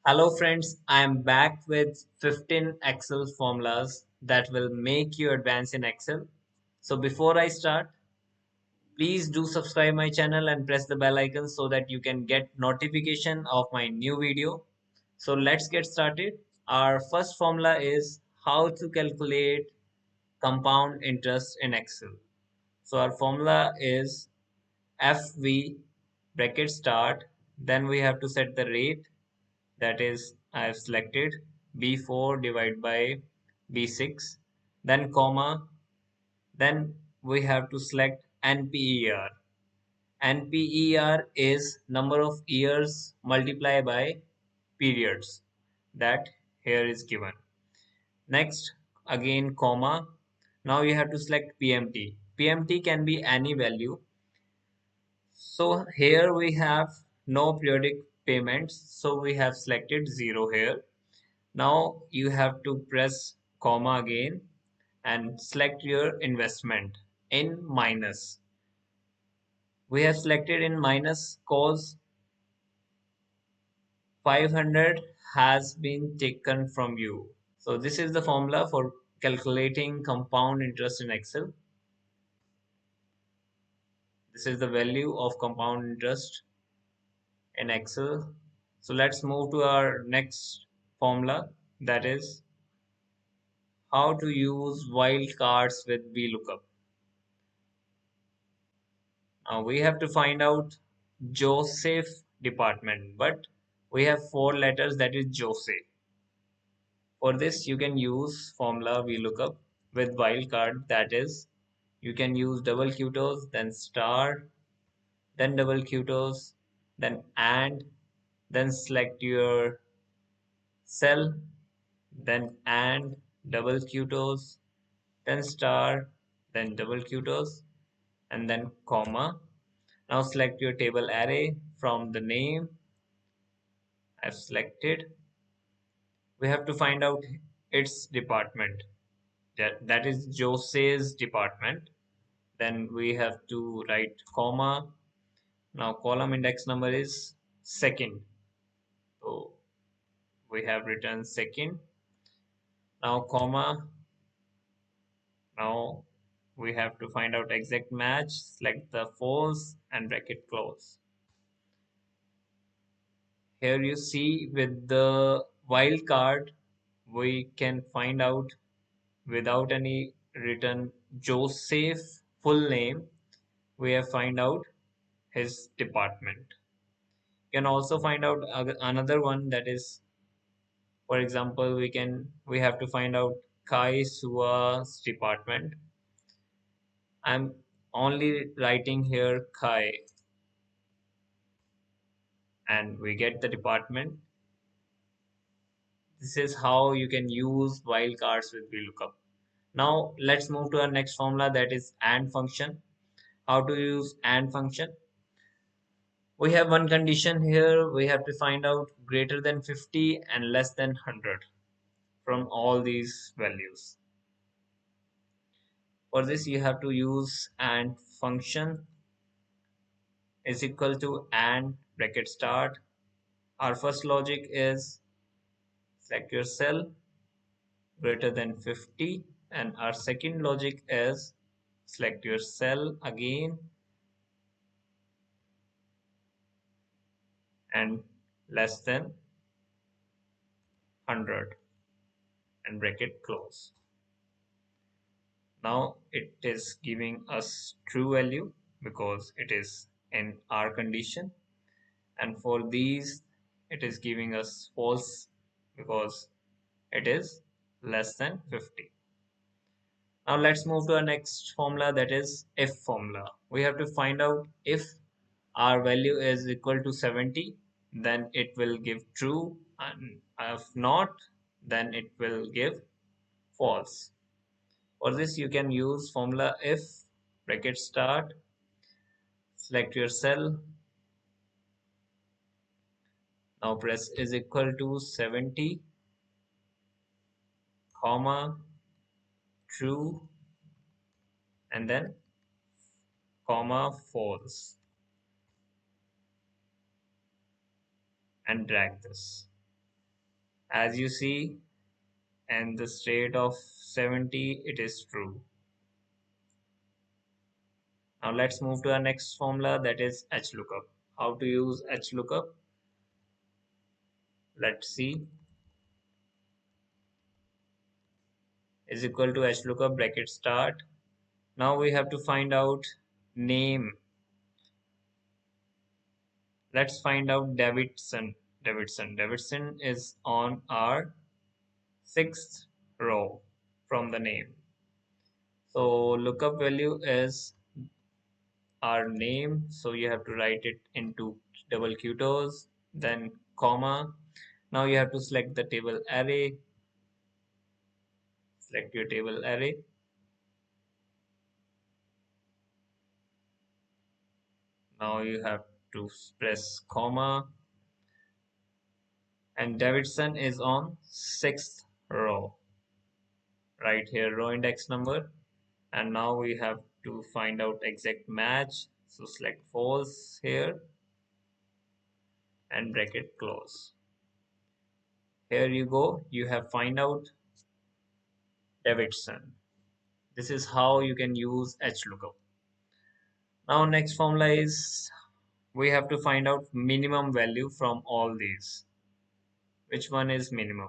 Hello friends, I am back with 15 Excel formulas that will make you advance in Excel. So before I start, please do subscribe my channel and press the bell icon so that you can get notification of my new video. So let's get started. Our first formula is how to calculate compound interest in Excel. So our formula is FV bracket start, then we have to set the rate, that is I have selected B4 divided by B6, then comma, then we have to select NPER. NPER is number of years multiplied by periods that here is given. Next, again comma, now you have to select PMT. PMT can be any value. So here we have no periodic payments, so we have selected 0 here. Now you have to press comma again and select your investment in minus. We have selected in minus cause 500 has been taken from you. So this is the formula for calculating compound interest in Excel. This is the value of compound interest in Excel. So let's move to our next formula, that is how to use wildcards with VLOOKUP. We have to find out Joseph department, but we have four letters, that is Joseph. For this, you can use formula VLOOKUP with wildcard, that is you can use double quotes, then star, then double quotes, then and, then select your cell, then and, double quotes, then star, then double quotes, and then comma. Now select your table array from the name I've selected. We have to find out its department. That is Jose's department. Then we have to write comma. Now column index number is second. So we have written second. Now comma. Now we have to find out exact match. Select the false and bracket close. Here you see with the wildcard we can find out without any written Joseph full name, we have find out his department. You can also find out another one, that is, for example, we have to find out Kai Sua's department. I'm only writing here Kai, and we get the department. This is how you can use wildcards with VLOOKUP. Now let's move to our next formula, that is AND function. How to use AND function? We have one condition here. We have to find out greater than 50 and less than 100 from all these values. For this you have to use AND function is equal to AND bracket start. Our first logic is select your cell greater than 50, and our second logic is select your cell again and less than 100 and bracket close. Now it is giving us true value because it is in our condition, and for these it is giving us false because it is less than 50. Now let's move to our next formula, that is if formula. We have to find out if our value is equal to 70, then it will give true, and if not, then it will give false. For this you can use formula if bracket start, select your cell, now press is equal to 70, comma, true, and then comma false, and drag this. As you see, and the state of 70, it is true. Now let's move to our next formula, that is HLOOKUP. How to use HLOOKUP? Let's see. Is equal to HLOOKUP bracket start. Now we have to find out name. Let's find out Davidson. Davidson is on our sixth row from the name. So lookup value is our name. So you have to write it into double quotes, then comma. Now you have to select the table array. Select your table array. Now you have to press comma. And Davidson is on sixth row. Right here, row index number. And now we have to find out exact match. So select false here and bracket close. Here you go. You have find out Davidson. This is how you can use HLOOKUP. Now next formula is we have to find out minimum value from all these. Which one is minimum?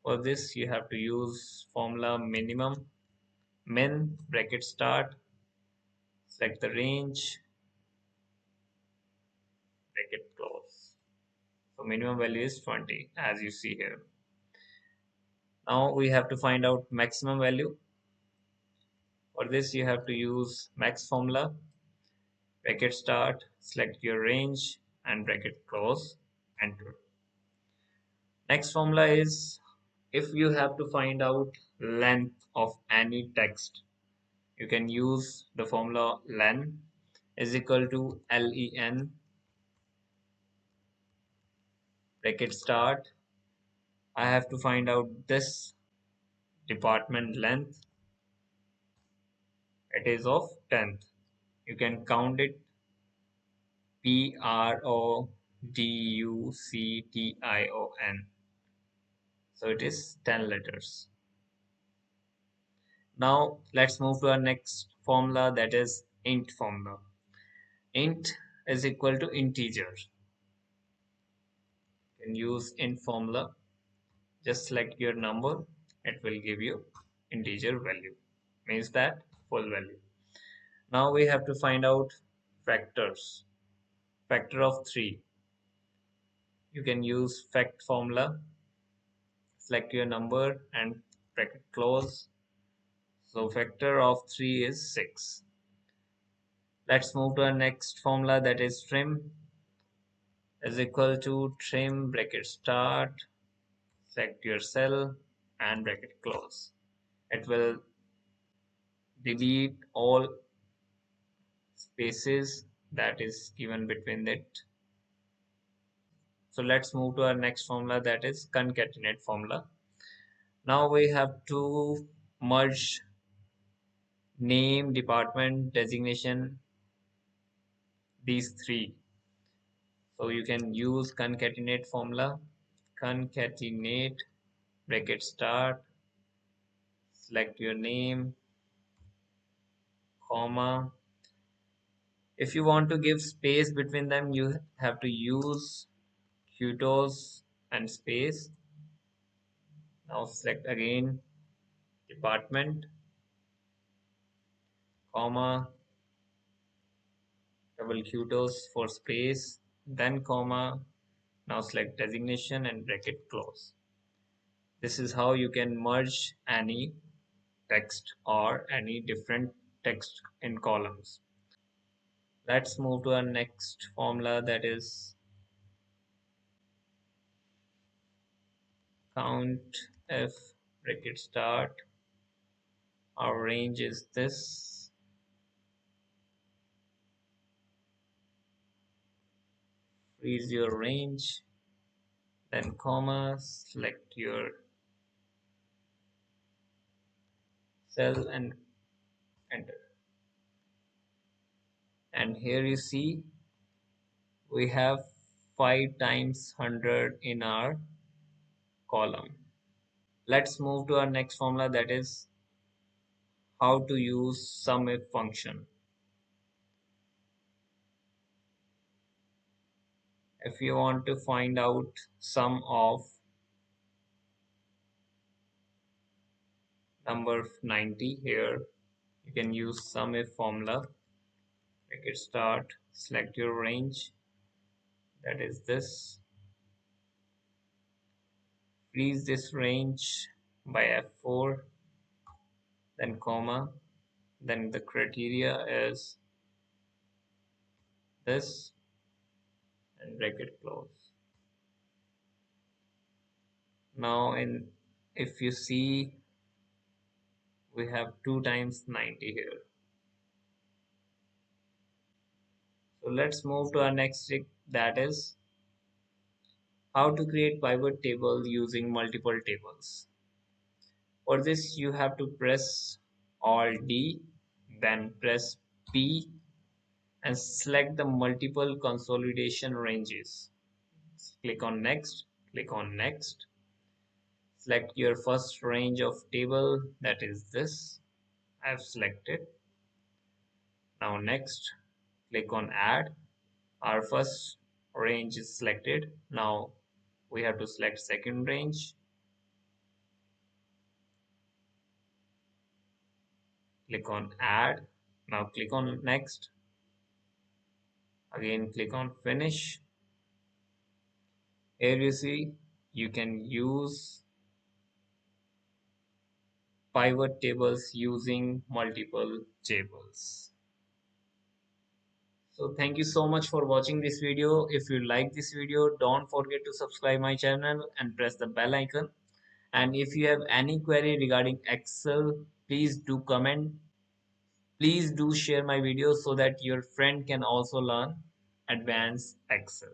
For this you have to use formula minimum min bracket start, select the range, bracket close. So minimum value is 20 as you see here. Now we have to find out maximum value. For this you have to use max formula, bracket start, select your range and bracket close, enter. Next formula is if you have to find out length of any text, you can use the formula len is equal to len bracket start. I have to find out this department length. It is of 10th. You can count it PRODUCTION. So it is 10 letters. Now let's move to our next formula, that is int formula. Int is equal to integer. You can use int formula. Just select your number. It will give you integer value. Means that full value. Now we have to find out factors. Factor of 3. You can use fact formula. Select your number and bracket close. So factor of 3 is 6. Let's move to our next formula, that is trim is equal to trim bracket start, select your cell and bracket close. It will delete all spaces that is given between it. So let's move to our next formula, that is concatenate formula. Now we have to merge name, department, designation, these three. So you can use concatenate formula. Concatenate bracket start, select your name, comma. If you want to give space between them, you have to use quotes and space. Now select again department, comma, double quotes for space, then comma. Now select designation and bracket close. This is how you can merge any text or any different text in columns. Let's move to our next formula, that is count f bracket start. Our range is this. Freeze your range, then comma, select your cell and enter. And here you see we have 5 times 100 in our column. Let's move to our next formula, that is how to use sum if function. If you want to find out sum of number 90 here, you can use sum if formula. Make it start, select your range, that is this. Freeze this range by F4, then comma, then the criteria is this, and bracket close. Now in, if you see, we have 2 times 90 here. So let's move to our next trick, that is how to create pivot table using multiple tables. For this you have to press Alt D, then press P and select the multiple consolidation ranges. Click on next, click on next. Select your first range of table, that is this. I have selected. Now next, click on add. Our first range is selected. Now we have to select second range. Click on add. Now click on next. Again click on finish. Here you see you can use pivot tables using multiple tables. So thank you so much for watching this video. If you like this video, don't forget to subscribe my channel and press the bell icon. And if you have any query regarding Excel, please do comment. Please do share my video so that your friend can also learn advanced Excel.